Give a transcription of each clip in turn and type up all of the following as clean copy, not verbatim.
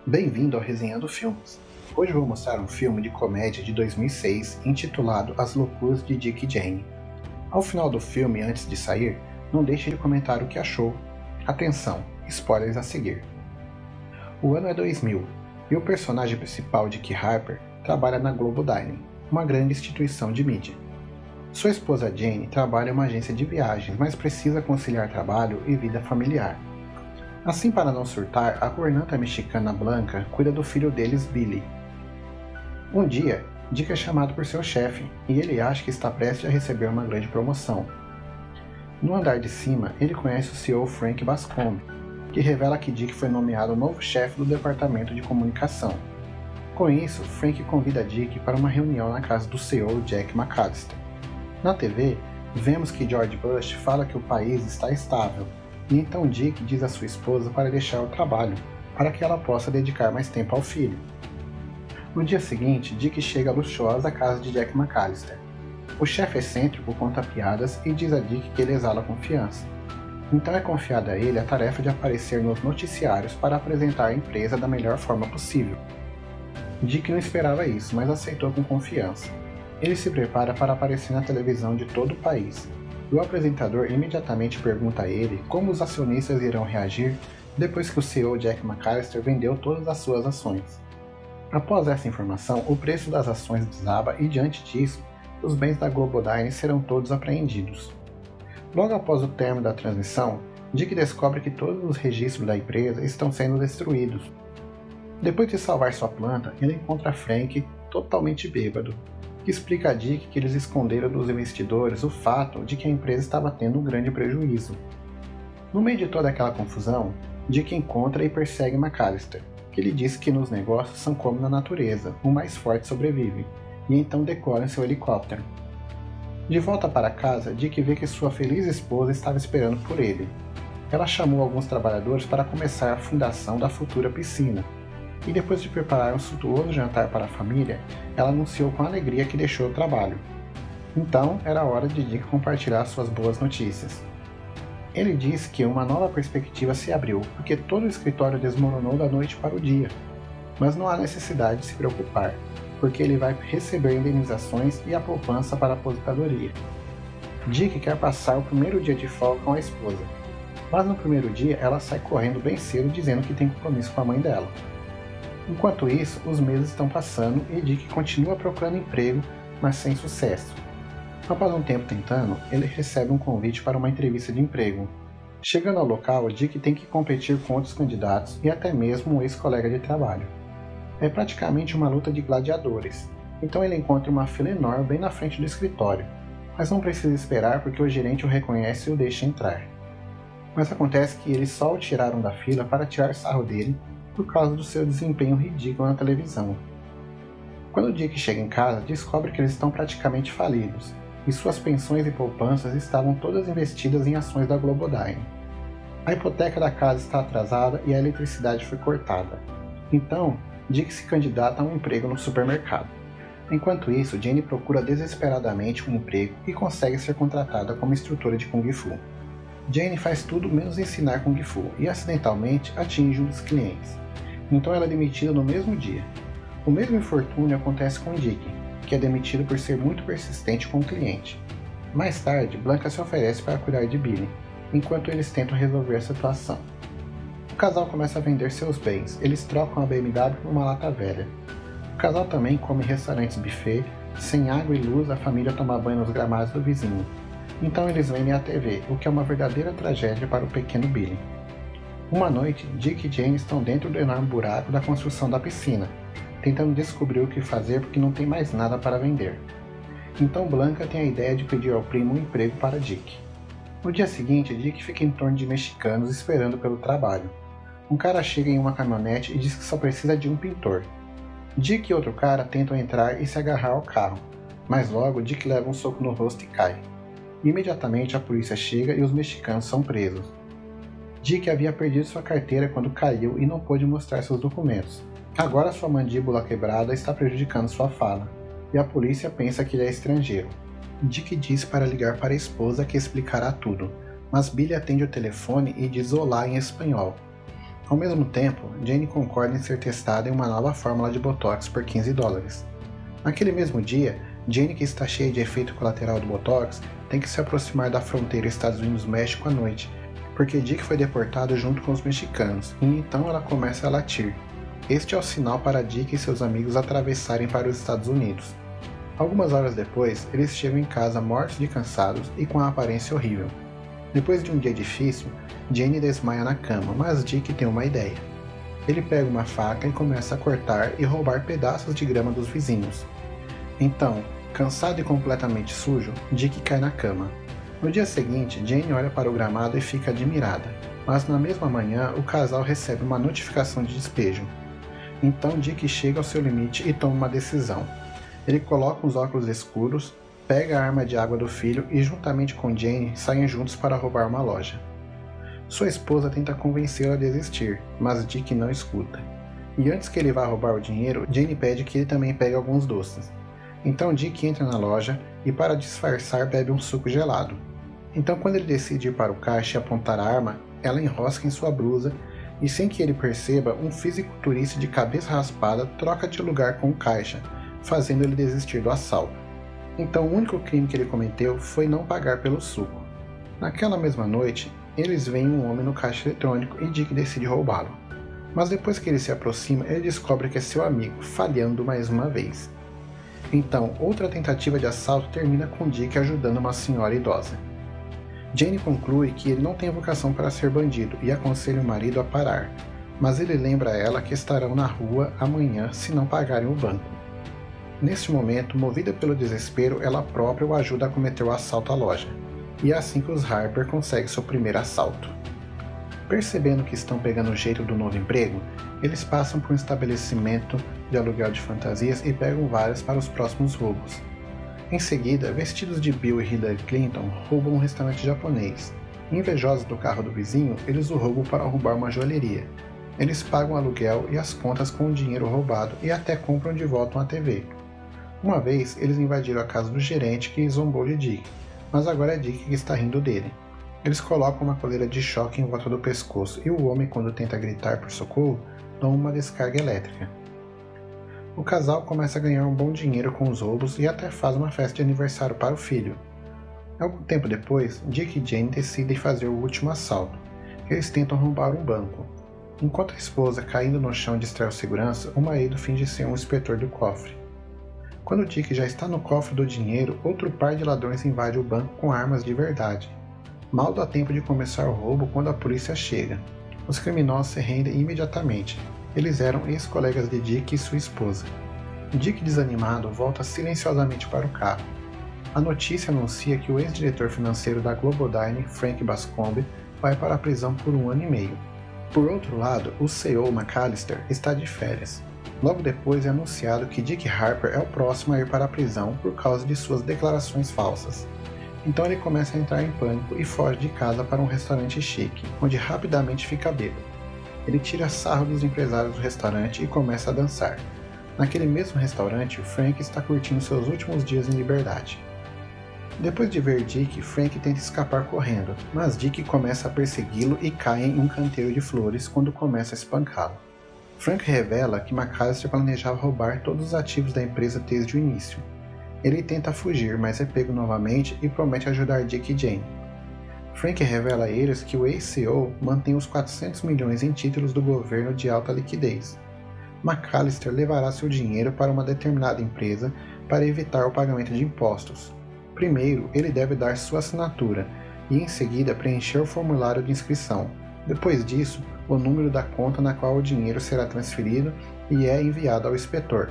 Bem-vindo ao Resenhando Filmes. Hoje vou mostrar um filme de comédia de 2006 intitulado As Loucuras de Dick e Jane. Ao final do filme, antes de sair, não deixe de comentar o que achou. Atenção, spoilers a seguir. O ano é 2000 e o personagem principal, Dick Harper, trabalha na Globodyne, uma grande instituição de mídia. Sua esposa Jane trabalha em uma agência de viagens, mas precisa conciliar trabalho e vida familiar. Assim, para não surtar, a governanta mexicana Blanca cuida do filho deles, Billy. Um dia, Dick é chamado por seu chefe e ele acha que está prestes a receber uma grande promoção. No andar de cima, ele conhece o CEO Frank Bascombe, que revela que Dick foi nomeado novo chefe do departamento de comunicação. Com isso, Frank convida Dick para uma reunião na casa do CEO Jack McAllister. Na TV, vemos que George Bush fala que o país está estável, e então Dick diz à sua esposa para deixar o trabalho, para que ela possa dedicar mais tempo ao filho. No dia seguinte, Dick chega à luxuosa casa de Jack McAllister. O chefe excêntrico conta piadas e diz a Dick que ele exala confiança. Então é confiada a ele a tarefa de aparecer nos noticiários para apresentar a empresa da melhor forma possível. Dick não esperava isso, mas aceitou com confiança. Ele se prepara para aparecer na televisão de todo o país, e o apresentador imediatamente pergunta a ele como os acionistas irão reagir depois que o CEO Jack McAllister vendeu todas as suas ações. Após essa informação, o preço das ações desaba e, diante disso, os bens da Globodyne serão todos apreendidos. Logo após o término da transmissão, Dick descobre que todos os registros da empresa estão sendo destruídos. Depois de salvar sua planta, ele encontra Frank totalmente bêbado, que explica a Dick que eles esconderam dos investidores o fato de que a empresa estava tendo um grande prejuízo. No meio de toda aquela confusão, Dick encontra e persegue McAllister, que lhe diz que nos negócios são como na natureza, o mais forte sobrevive, e então decola em seu helicóptero. De volta para casa, Dick vê que sua feliz esposa estava esperando por ele. Ela chamou alguns trabalhadores para começar a fundação da futura piscina, e depois de preparar um suntuoso jantar para a família, ela anunciou com alegria que deixou o trabalho. Então, era hora de Dick compartilhar suas boas notícias. Ele diz que uma nova perspectiva se abriu, porque todo o escritório desmoronou da noite para o dia. Mas não há necessidade de se preocupar, porque ele vai receber indenizações e a poupança para a aposentadoria. Dick quer passar o primeiro dia de folga com a esposa, mas no primeiro dia ela sai correndo bem cedo dizendo que tem compromisso com a mãe dela. Enquanto isso, os meses estão passando e Dick continua procurando emprego, mas sem sucesso. Após um tempo tentando, ele recebe um convite para uma entrevista de emprego. Chegando ao local, Dick tem que competir com outros candidatos e até mesmo um ex-colega de trabalho. É praticamente uma luta de gladiadores, então ele encontra uma fila enorme bem na frente do escritório, mas não precisa esperar porque o gerente o reconhece e o deixa entrar. Mas acontece que eles só o tiraram da fila para tirar sarro dele por causa do seu desempenho ridículo na televisão. Quando Dick chega em casa, descobre que eles estão praticamente falidos, e suas pensões e poupanças estavam todas investidas em ações da Globodyne. A hipoteca da casa está atrasada e a eletricidade foi cortada. Então, Dick se candidata a um emprego no supermercado. Enquanto isso, Jane procura desesperadamente um emprego e consegue ser contratada como instrutora de Kung Fu. Jane faz tudo menos ensinar Kung Fu e acidentalmente atinge um dos clientes. Então ela é demitida no mesmo dia. O mesmo infortúnio acontece com Dick, que é demitido por ser muito persistente com o cliente. Mais tarde, Blanca se oferece para cuidar de Billy, enquanto eles tentam resolver a situação. O casal começa a vender seus bens, eles trocam a BMW por uma lata velha. O casal também come em restaurantes buffet, sem água e luz a família toma banho nos gramados do vizinho. Então eles vendem a TV, o que é uma verdadeira tragédia para o pequeno Billy. Uma noite, Dick e Jane estão dentro do enorme buraco da construção da piscina, tentando descobrir o que fazer porque não tem mais nada para vender. Então Blanca tem a ideia de pedir ao primo um emprego para Dick. No dia seguinte, Dick fica em torno de mexicanos esperando pelo trabalho. Um cara chega em uma caminhonete e diz que só precisa de um pintor. Dick e outro cara tentam entrar e se agarrar ao carro, mas logo Dick leva um soco no rosto e cai. Imediatamente a polícia chega e os mexicanos são presos. Dick havia perdido sua carteira quando caiu e não pôde mostrar seus documentos. Agora sua mandíbula quebrada está prejudicando sua fala, e a polícia pensa que ele é estrangeiro. Dick diz para ligar para a esposa que explicará tudo, mas Billy atende o telefone e diz olá em espanhol. Ao mesmo tempo, Jane concorda em ser testada em uma nova fórmula de Botox por $15. Naquele mesmo dia, Jane, que está cheia de efeito colateral do Botox, tem que se aproximar da fronteira Estados Unidos-México à noite, porque Dick foi deportado junto com os mexicanos, e então ela começa a latir. Este é o sinal para Dick e seus amigos atravessarem para os Estados Unidos. Algumas horas depois, eles chegam em casa mortos de cansados e com a aparência horrível. Depois de um dia difícil, Jane desmaia na cama, mas Dick tem uma ideia. Ele pega uma faca e começa a cortar e roubar pedaços de grama dos vizinhos. Então, cansado e completamente sujo, Dick cai na cama. No dia seguinte, Jane olha para o gramado e fica admirada, mas na mesma manhã o casal recebe uma notificação de despejo. Então Dick chega ao seu limite e toma uma decisão. Ele coloca os óculos escuros, pega a arma de água do filho e juntamente com Jane saem juntos para roubar uma loja. Sua esposa tenta convencê-lo a desistir, mas Dick não escuta. E antes que ele vá roubar o dinheiro, Jane pede que ele também pegue alguns doces. Então Dick entra na loja e, para disfarçar, bebe um suco gelado. Então, quando ele decide ir para o caixa e apontar a arma, ela enrosca em sua blusa e, sem que ele perceba, um fisiculturista de cabeça raspada troca de lugar com o caixa, fazendo ele desistir do assalto. Então o único crime que ele cometeu foi não pagar pelo suco. Naquela mesma noite, eles veem um homem no caixa eletrônico e Dick decide roubá-lo. Mas depois que ele se aproxima, ele descobre que é seu amigo, falhando mais uma vez. Então, outra tentativa de assalto termina com Dick ajudando uma senhora idosa. Jane conclui que ele não tem vocação para ser bandido e aconselha o marido a parar, mas ele lembra a ela que estarão na rua amanhã se não pagarem o banco. Neste momento, movida pelo desespero, ela própria o ajuda a cometer o assalto à loja, e é assim que os Harper conseguem seu primeiro assalto. Percebendo que estão pegando o jeito do novo emprego, eles passam por um estabelecimento de aluguel de fantasias e pegam várias para os próximos roubos. Em seguida, vestidos de Bill e Hillary Clinton, roubam um restaurante japonês. Invejosos do carro do vizinho, eles o roubam para roubar uma joalheria. Eles pagam o aluguel e as contas com o dinheiro roubado e até compram de volta uma TV. Uma vez, eles invadiram a casa do gerente que zombou de Dick, mas agora é Dick que está rindo dele. Eles colocam uma coleira de choque em volta do pescoço e o homem, quando tenta gritar por socorro, toma uma descarga elétrica. O casal começa a ganhar um bom dinheiro com os roubos e até faz uma festa de aniversário para o filho. Algum tempo depois, Dick e Jane decidem fazer o último assalto. Eles tentam roubar um banco. Enquanto a esposa, caindo no chão, distrai o segurança, o marido finge ser um inspetor do cofre. Quando Dick já está no cofre do dinheiro, outro par de ladrões invade o banco com armas de verdade. Mal dá tempo de começar o roubo quando a polícia chega. Os criminosos se rendem imediatamente. Eles eram ex-colegas de Dick e sua esposa. Dick, desanimado, volta silenciosamente para o carro. A notícia anuncia que o ex-diretor financeiro da Globodyne, Frank Bascombe, vai para a prisão por 1 ano e meio. Por outro lado, o CEO McAllister está de férias. Logo depois é anunciado que Dick Harper é o próximo a ir para a prisão por causa de suas declarações falsas. Então ele começa a entrar em pânico e foge de casa para um restaurante chique, onde rapidamente fica bêbado. Ele tira sarro dos empresários do restaurante e começa a dançar. Naquele mesmo restaurante, o Frank está curtindo seus últimos dias em liberdade. Depois de ver Dick, Frank tenta escapar correndo, mas Dick começa a persegui-lo e cai em um canteiro de flores quando começa a espancá-lo. Frank revela que McAllister planejava roubar todos os ativos da empresa desde o início. Ele tenta fugir, mas é pego novamente e promete ajudar Dick e Jane. Frank revela a eles que o ex-CEO mantém os 400 milhões em títulos do governo de alta liquidez. McAllister levará seu dinheiro para uma determinada empresa para evitar o pagamento de impostos. Primeiro, ele deve dar sua assinatura e em seguida preencher o formulário de inscrição. Depois disso, o número da conta na qual o dinheiro será transferido e é enviado ao inspetor,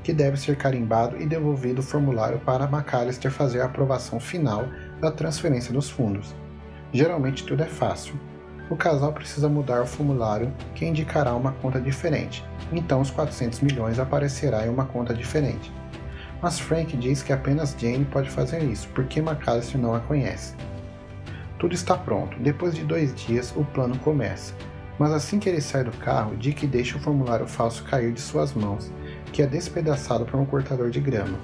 que deve ser carimbado e devolvido o formulário para McAllister fazer a aprovação final da transferência dos fundos. Geralmente tudo é fácil. O casal precisa mudar o formulário, que indicará uma conta diferente, então os 400 milhões aparecerá em uma conta diferente. Mas Frank diz que apenas Jane pode fazer isso, porque McAllister não a conhece. Tudo está pronto. Depois de 2 dias, o plano começa. Mas assim que ele sai do carro, Dick deixa o formulário falso cair de suas mãos, que é despedaçado por um cortador de grama.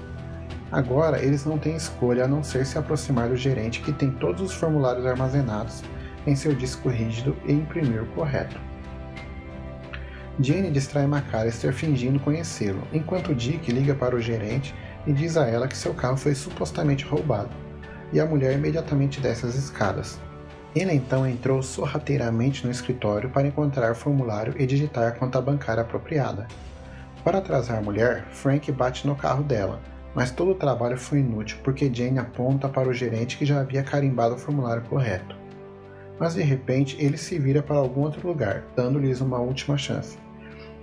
Agora, eles não têm escolha a não ser se aproximar do gerente, que tem todos os formulários armazenados em seu disco rígido, e imprimir o correto. Jane distrai McAllister fingindo conhecê-lo, enquanto Dick liga para o gerente e diz a ela que seu carro foi supostamente roubado, e a mulher imediatamente desce as escadas. Ele então entrou sorrateiramente no escritório para encontrar o formulário e digitar a conta bancária apropriada. Para atrasar a mulher, Frank bate no carro dela, mas todo o trabalho foi inútil porque Jane aponta para o gerente que já havia carimbado o formulário correto. Mas de repente ele se vira para algum outro lugar, dando-lhes uma última chance.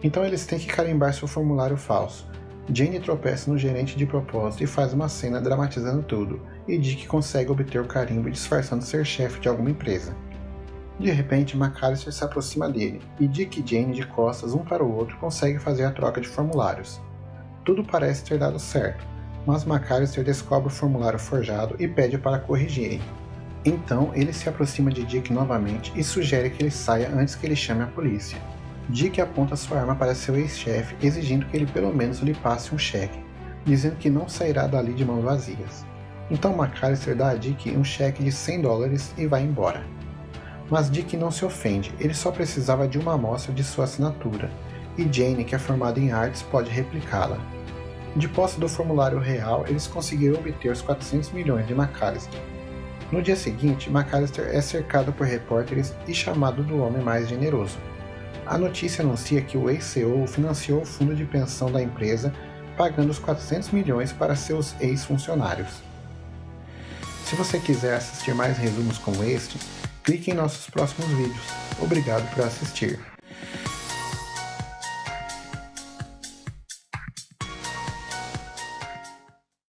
Então eles têm que carimbar seu formulário falso. Jane tropeça no gerente de propósito e faz uma cena dramatizando tudo, e Dick consegue obter o carimbo disfarçando ser chefe de alguma empresa. De repente, McAllister se aproxima dele, e Dick e Jane, de costas um para o outro, conseguem fazer a troca de formulários. Tudo parece ter dado certo, mas McAllister descobre o formulário forjado e pede para corrigirem. Então ele se aproxima de Dick novamente e sugere que ele saia antes que ele chame a polícia. Dick aponta sua arma para seu ex-chefe, exigindo que ele pelo menos lhe passe um cheque, dizendo que não sairá dali de mãos vazias. Então McAllister dá a Dick um cheque de $100 e vai embora. Mas Dick não se ofende, ele só precisava de uma amostra de sua assinatura, e Jane, que é formada em artes, pode replicá-la. De posse do formulário real, eles conseguiram obter os 400 milhões de McAllister. No dia seguinte, McAllister é cercado por repórteres e chamado do homem mais generoso. A notícia anuncia que o ex-CEO financiou o fundo de pensão da empresa, pagando os 400 milhões para seus ex-funcionários. Se você quiser assistir mais resumos como este, clique em nossos próximos vídeos. Obrigado por assistir.